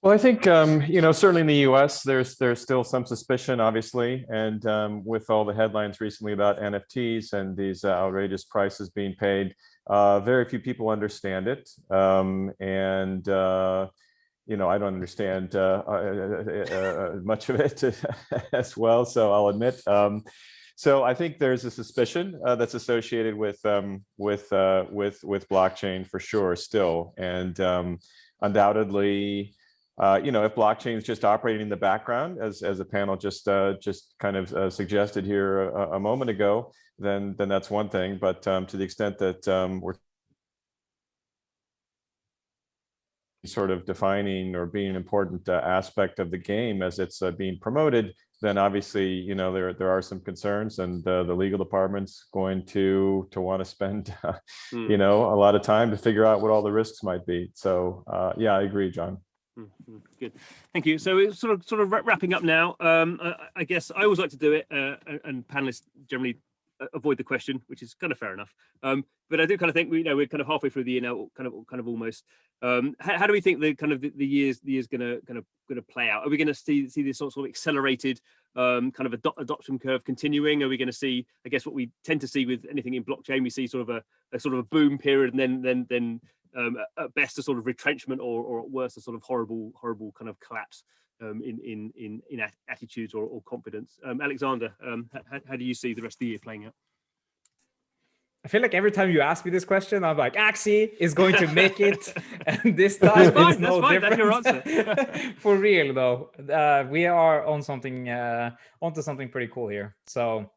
Well, I think certainly in the U.S. there's still some suspicion, obviously, and with all the headlines recently about NFTs and these outrageous prices being paid, very few people understand it, and I don't understand much of it as well. So I'll admit. So I think there's a suspicion that's associated with blockchain for sure still, and undoubtedly. If blockchain is just operating in the background, as a panel just kind of suggested here a moment ago, then that's one thing. But to the extent that we're sort of defining or being an important aspect of the game as it's being promoted, then obviously there are some concerns, and the legal department's going to want to spend a lot of time to figure out what all the risks might be. So yeah, I agree, John. Good, thank you. So it's sort of wrapping up now. I guess I always like to do it, and panelists generally avoid the question, which is kind of fair enough. But I do kind of think we're kind of halfway through the year now, kind of almost. How do we think the year's gonna play out? Are we going to see this sort of accelerated kind of adoption curve continuing? Are we going to see, I guess, what we tend to see with anything in blockchain? We see sort of a boom period, and then at best a sort of retrenchment, or at worst a sort of horrible kind of collapse in attitudes or confidence. Aleksander, how do you see the rest of the year playing out? I feel like every time you ask me this question, I'm like, Axie is going to make it, and this time it's no different. That's your answer. For real though, we are on onto something pretty cool here. So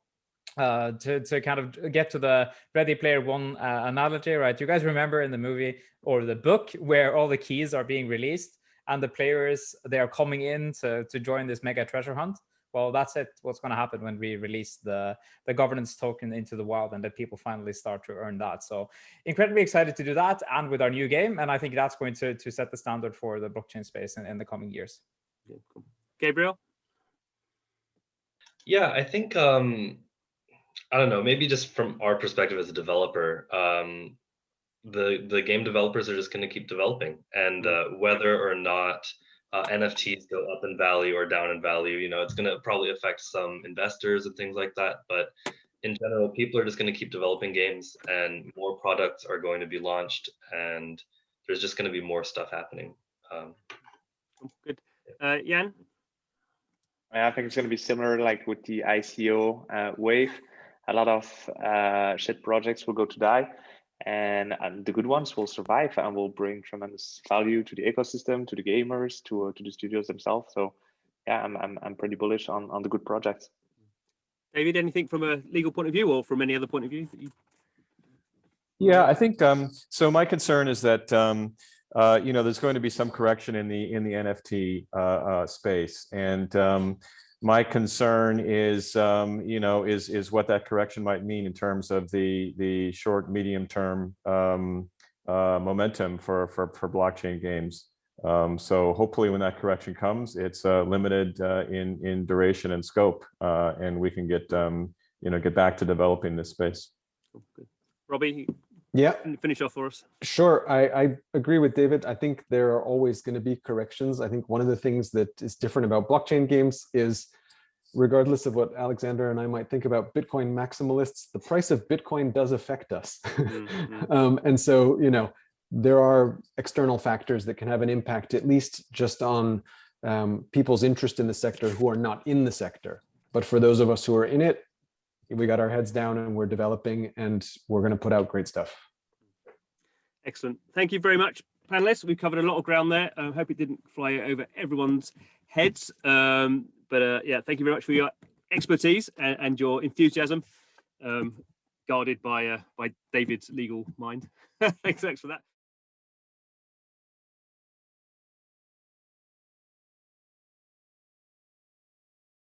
to kind of get to the Ready Player One analogy, right? You guys remember in the movie or the book where all the keys are being released and the players, they are coming in to join this mega treasure hunt? Well, that's it. What's going to happen when we release the governance token into the wild, and that people finally start to earn that. So incredibly excited to do that, and with our new game. And I think that's going to set the standard for the blockchain space in the coming years. Yeah, cool. Gabriel? Yeah, I think, I don't know, maybe just from our perspective as a developer, the game developers are just going to keep developing, and whether or not NFTs go up in value or down in value, it's going to probably affect some investors and things like that. But in general, people are just going to keep developing games, and more products are going to be launched, and there's just going to be more stuff happening. Good. Jan? I think it's going to be similar, like with the ICO wave. A lot of shit projects will go to die, and the good ones will survive and will bring tremendous value to the ecosystem, to the gamers, to the studios themselves. So yeah, I'm pretty bullish on the good projects. David, anything from a legal point of view or from any other point of view? Yeah, I think so. My concern is that there's going to be some correction in the NFT space, and my concern is is what that correction might mean in terms of the short, medium term momentum for blockchain games. So hopefully, when that correction comes, it's limited in duration and scope, and we can get back to developing this space. Good. Robby, yeah, finish off for us. Sure, I agree with David. I think there are always going to be corrections. I think one of the things that is different about blockchain games is, regardless of what Aleksander and I might think about Bitcoin maximalists, the price of Bitcoin does affect us. And so, there are external factors that can have an impact, at least just on people's interest in the sector who are not in the sector. But for those of us who are in it, we got our heads down and we're developing, and we're going to put out great stuff. Excellent. Thank you very much, panelists. We've covered a lot of ground there. I hope it didn't fly over everyone's heads. But yeah, thank you very much for your expertise and your enthusiasm, guarded by David's legal mind. Thanks for that.